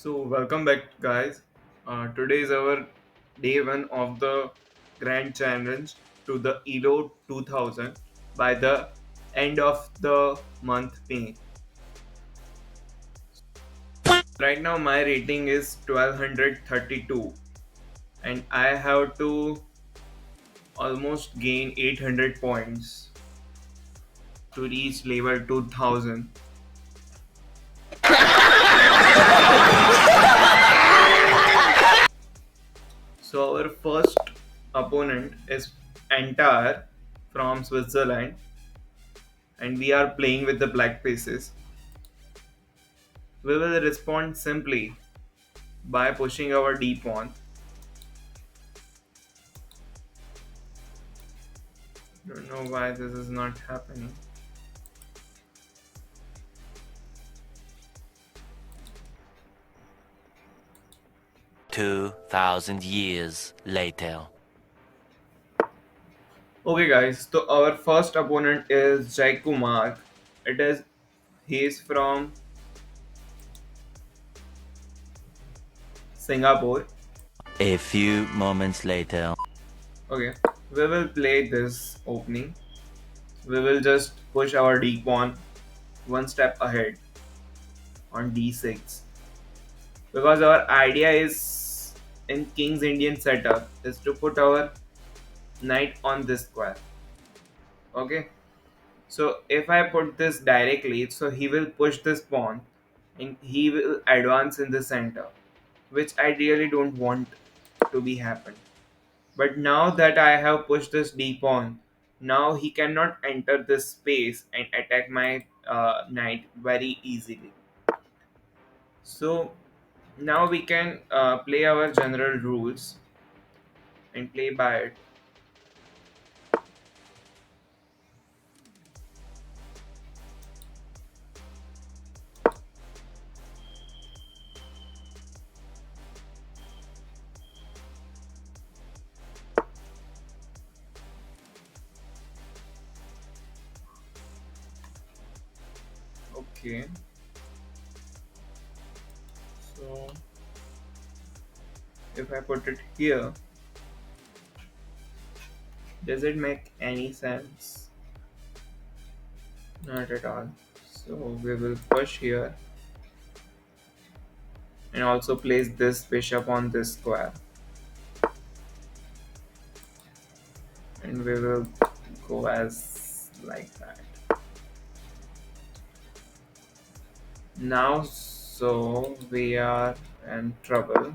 So, welcome back, guys. Today is our day one of the Grand Challenge to the ELO 2000 by the end of the month May. Right now, my rating is 1232, and I have to almost gain 800 points to reach level 2000. So, our first opponent is Antar from Switzerland, and we are playing with the black pieces. We will respond simply by pushing our D pawn. Don't know why this is not happening. 2,000 years later. Okay, guys. So our first opponent is Jai Kumar. It is he is from Singapore. A few moments later. Okay, we will play this opening. We will just push our D pawn one step ahead on D6 because our idea is in King's Indian setup is to put our knight on this square. Okay, so if I put this directly, so he will push this pawn and he will advance in the center, which I really don't want to be happen. But now that I have pushed this d pawn, now he cannot enter this space and attack my knight very easily. So now we can play our general rules and play by it. Okay, so if I put it here, does it make any sense? Not at all. So we will push here and also place this bishop on this square, and we will go as like that. Now, so we are in trouble.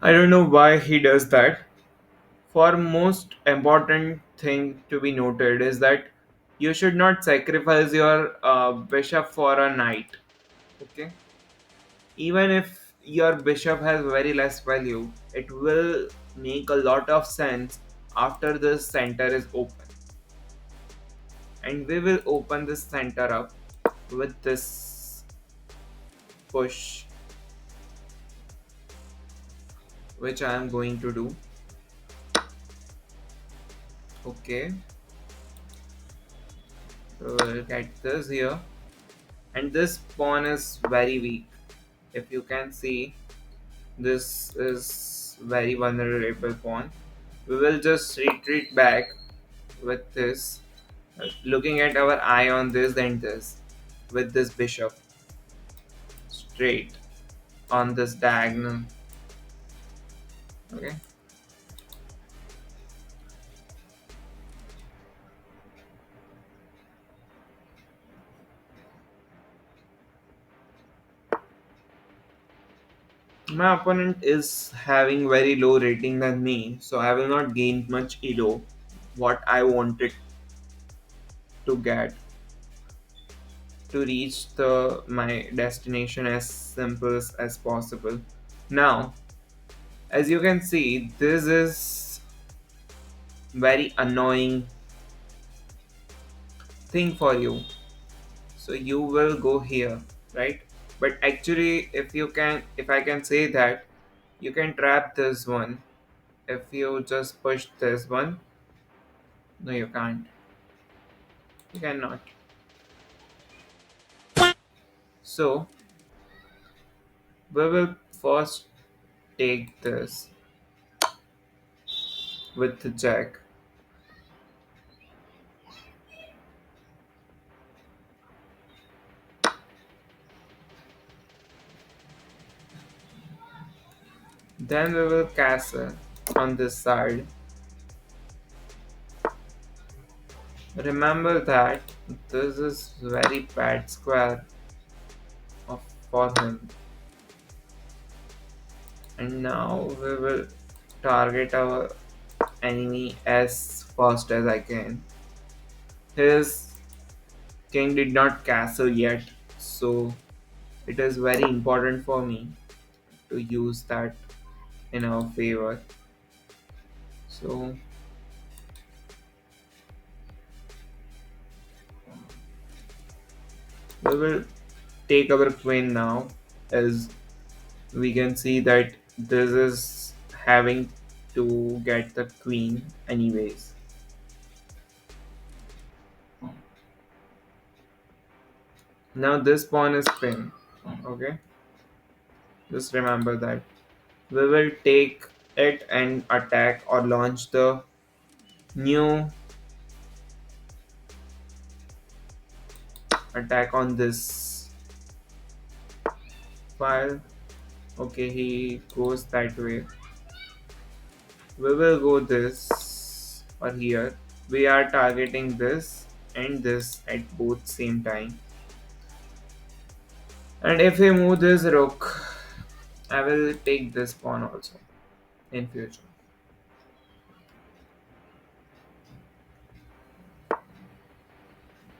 I don't know why he does that. For most important thing to be noted is that you should not sacrifice your bishop for a knight. Okay, even if your bishop has very less value, it will make a lot of sense after the center is open, and we will open this center up with this push, which I am going to do. Okay, so we'll get this here, and this pawn is very weak. If you can see, this is very vulnerable pawn. We will just retreat back with this, looking at our eye on this and this, with this bishop straight on this diagonal. Okay, My opponent is having very low rating than me, so I will not gain much elo. What I wanted to get to reach the my destination as simple as possible. Now, as you can see, this is very annoying thing for you. So you will go here, right? But actually, if I can say that, you can trap this one. If you just push this one, no, you can't. You cannot. So we will first take this with the jack. Then we will castle on this side. Remember that this is very bad square of, for him. And now we will target our enemy as fast as I can. His king did not castle yet, so it is very important for me to use that in our favor. So we will take our queen now, as we can see that this is having to get the queen anyways. Now this pawn is pinned. Okay, just remember that. We will take it and attack or launch the new attack on this file. Okay, he goes that way. We will go this or here. We are targeting this and this at both same time. And if we move this rook, I will take this pawn also in future.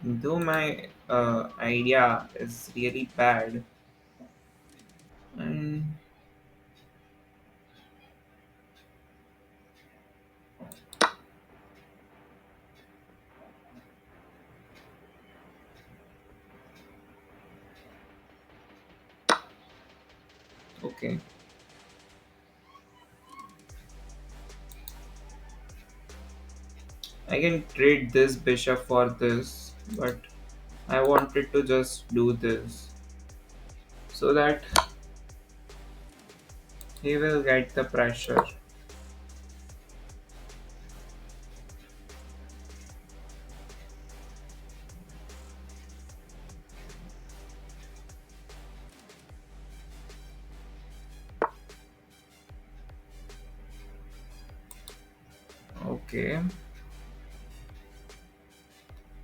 Though my idea is really bad, and okay, I can trade this bishop for this, but I wanted to just do this so that he will get the pressure. Okay,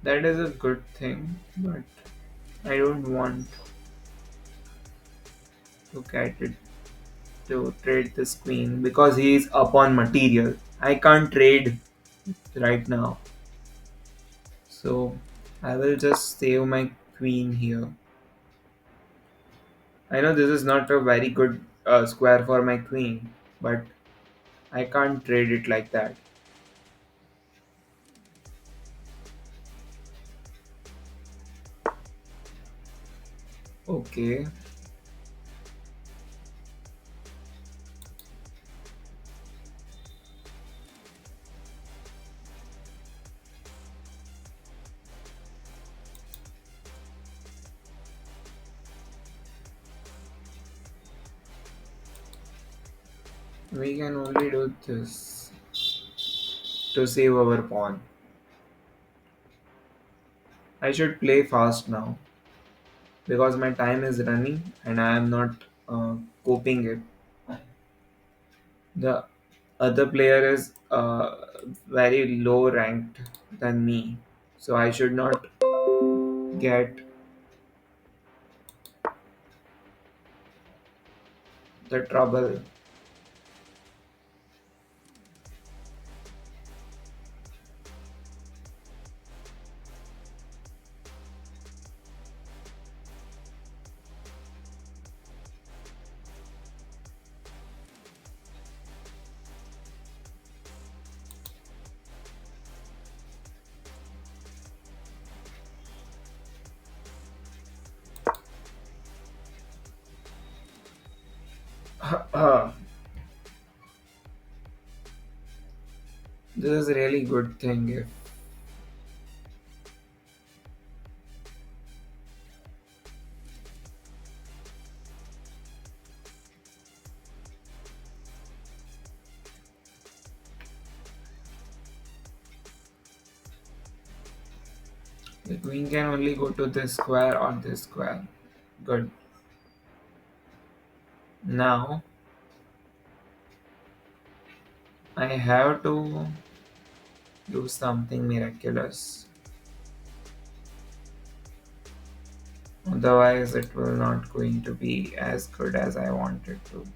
that is a good thing, but I don't want to get it to trade this queen because he is up on material. I can't trade right now, so I will just save my queen here. I know this is not a very good square for my queen, but I can't trade it like that. Okay, we can only do this to save our pawn. I should play fast now because my time is running and I am not coping it. The other player is very low ranked than me, so I should not get the trouble. This is a really good thing if the queen can only go to this square or this square. Good. Now I have to do something miraculous. Otherwise, it will not going to be as good as I want it to.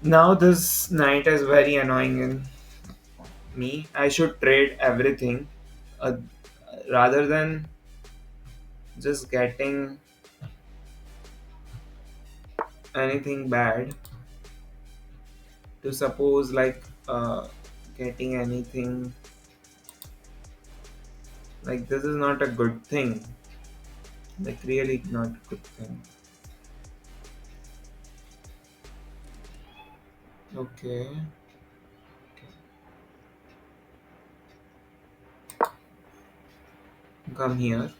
Now this knight is very annoying in me. I should trade everything uh, rather than just getting anything bad. To suppose like getting anything like this is not a good thing. Like really not a good thing. Okay, come here.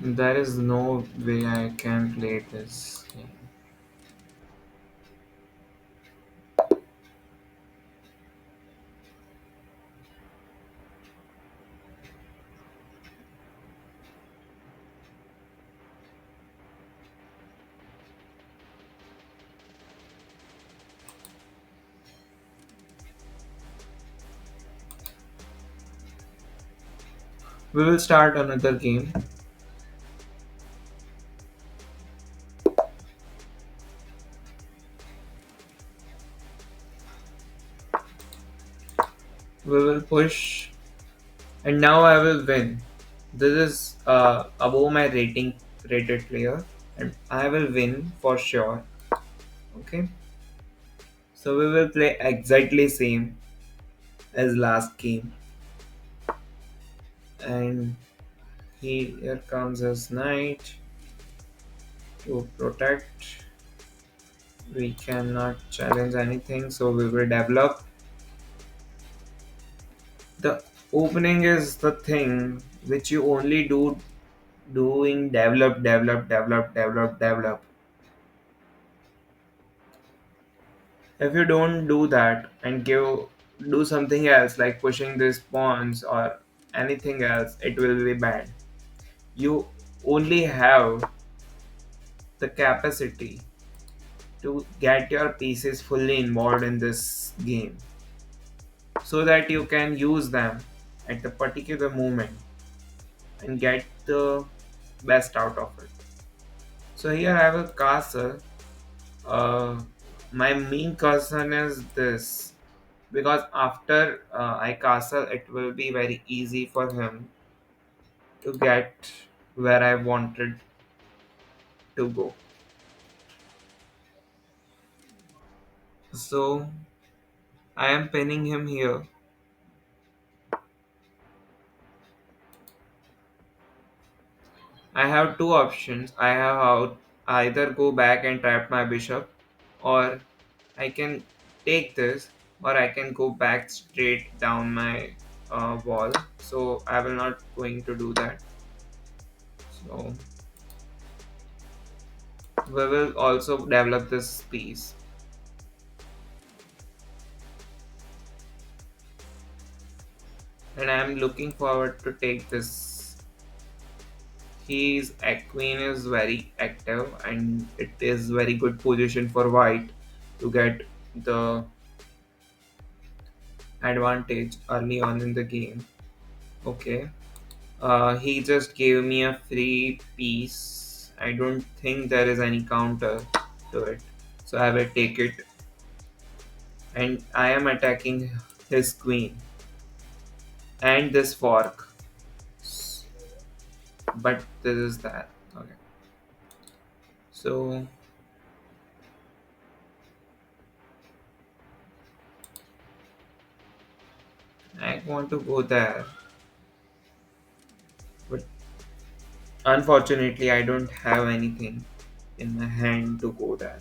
There is no way I can play this game. We will start another game. We will push, and now I will win. This is above my rated player, and I will win for sure. Okay, so we will play exactly same as last game, and here comes his knight to protect. We cannot challenge anything, so we will develop. The opening is the thing which you only do doing develop. If you don't do that and do something else like pushing these pawns or anything else, it will be bad. You only have the capacity to get your pieces fully involved in this game so that you can use them at the particular moment and get the best out of it. So here I have a castle. My main concern is this because after I castle, it will be very easy for him to get where I wanted to go. So I am pinning him here. I have two options. I have either go back and trap my bishop, or I can take this, or I can go back straight down my wall. So I will not going to do that. So we will also develop this piece, and I am looking forward to take this. His queen is very active, and it is very good position for white to get the advantage early on in the game. Okay. He just gave me a free piece. I don't think there is any counter to it. So I will take it. And I am attacking his queen and this fork. But this is that. Okay. So I want to go there. But unfortunately, I don't have anything in my hand to go there.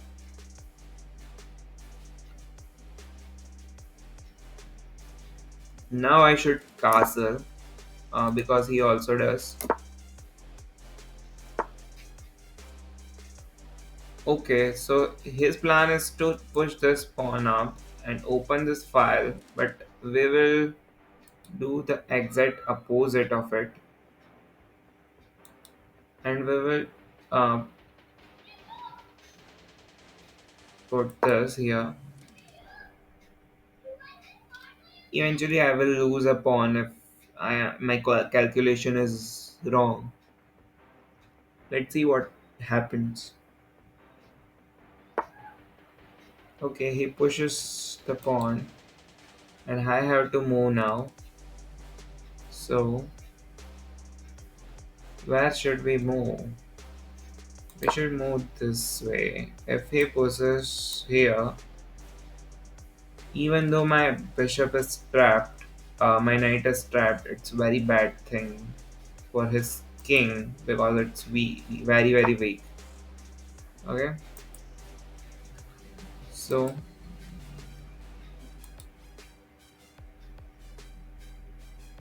Now I should castle because he also does. Okay, so his plan is to push this pawn up and open this file, but we will do the exact opposite of it, and we will uh, put this here. Eventually, I will lose a pawn if my calculation is wrong. Let's see what happens. Okay, he pushes the pawn, and I have to move now. So, where should we move? We should move this way. If he pushes here, even though my bishop is trapped, my knight is trapped, it's very bad thing for his king because it's weak, very very weak. Okay, so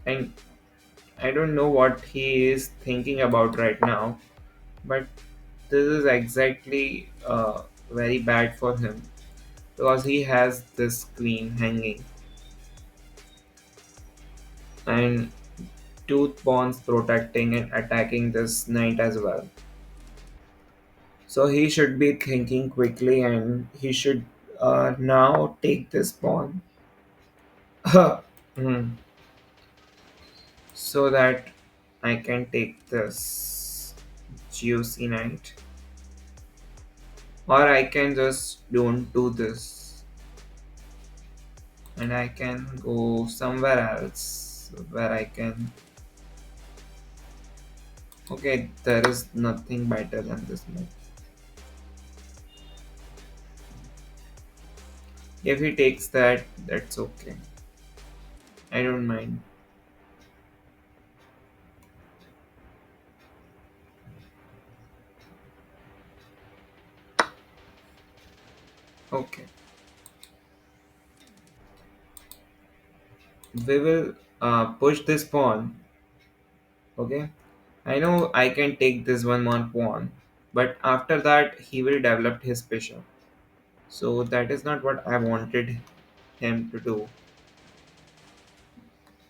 and I don't know what he is thinking about right now, but this is exactly very bad for him because he has this queen hanging and two pawns protecting and attacking this knight as well. So he should be thinking quickly and he should now take this pawn. Hmm. So that I can take this juicy knight. Or I can just don't do this and I can go somewhere else where I can. Okay, there is nothing better than this move. If he takes that, that's okay. I don't mind. Okay. We will push this pawn. Okay. I know I can take this one more pawn, but after that he will develop his bishop. So that is not what I wanted him to do.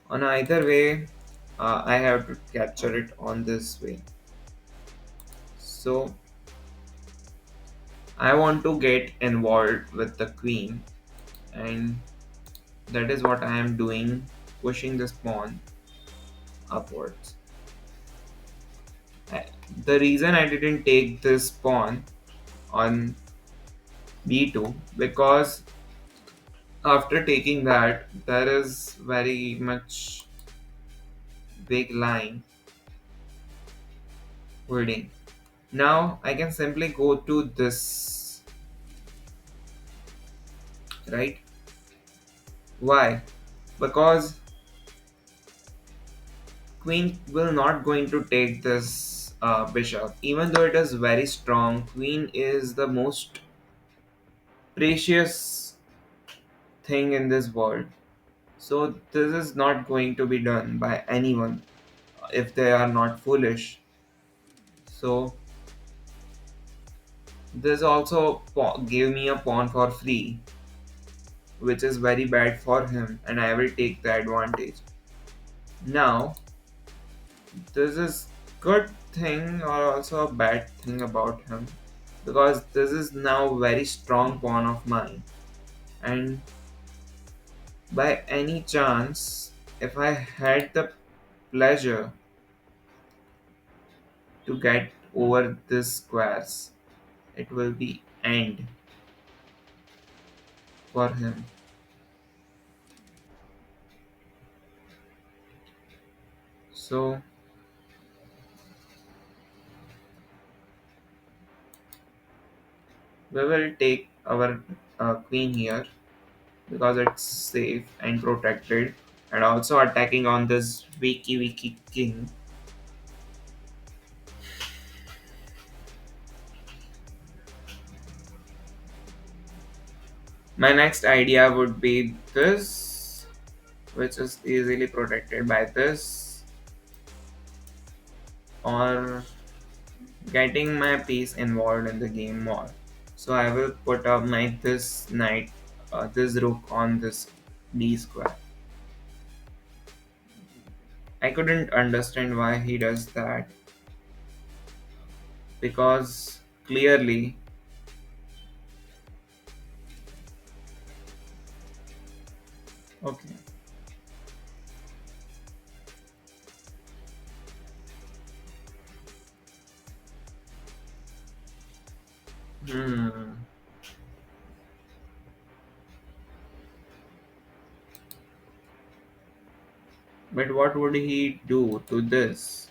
On either way, I have to capture it on this way. So I want to get involved with the queen, and that is what I am doing, pushing this pawn upwards. I- The reason I didn't take this pawn on b2, because after taking that there is very much big line holding. Now I can simply go to this, right? Why? Because queen will not going to take this bishop, even though it is very strong. Queen is the most precious thing in this world. So this is not going to be done by anyone if they are not foolish. So this also gave me a pawn for free, which is very bad for him, and I will take the advantage. Now this is good thing or also a bad thing about him, because this is now very strong pawn of mine, and by any chance if I had the pleasure to get over this squares, it will be end for him. So we will take our queen here because it's safe and protected, and also attacking on this weaky king. My next idea would be this, which is easily protected by this, or getting my piece involved in the game more. So I will put up my this knight, this rook on this d square. I couldn't understand why he does that, because clearly, okay. Hmm. But what would he do to this?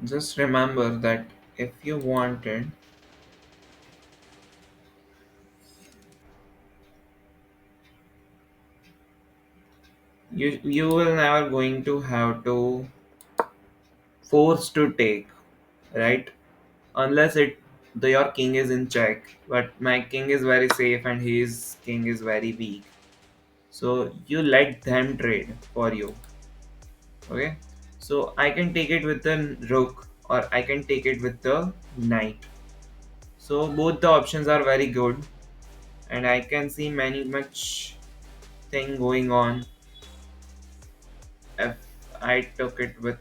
Just remember that if you wanted, you will never going to have to force to take, right? Unless your king is in check. But my king is very safe and his king is very weak. So you let them trade for you. Okay? So I can take it with the rook, or I can take it with the knight. So both the options are very good, and I can see many much thing going on if I took it with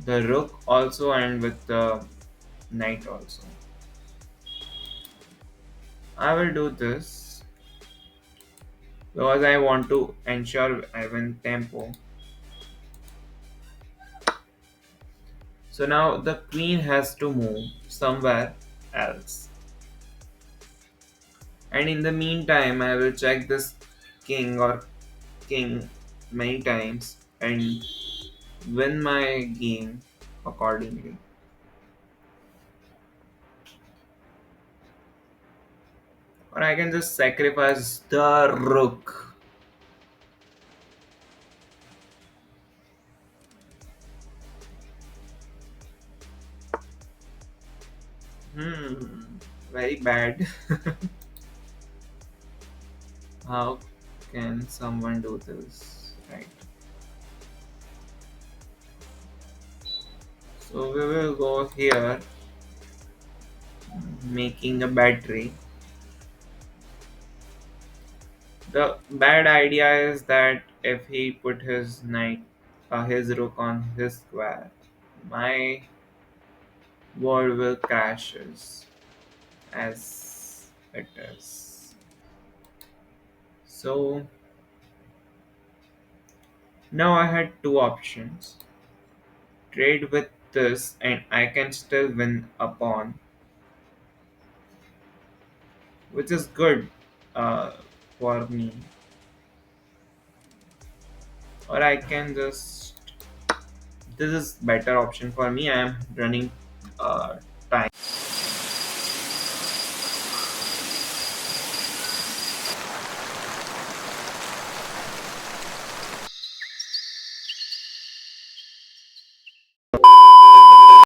the rook also and with the knight also. I will do this because I want to ensure I win tempo. So now the queen has to move somewhere else. And in the meantime, I will check this king or king many times and win my game accordingly. Or I can just sacrifice the rook. Hmm, very bad. How can someone do this? Right. So we will go here, making a battery. The bad idea is that if he put his knight, his rook on his square, my board will crashes as it is. So now I had two options: trade with this, and I can still win a pawn, which is good uh, for me. Or I can just, this is better option for me. I am running uh, time.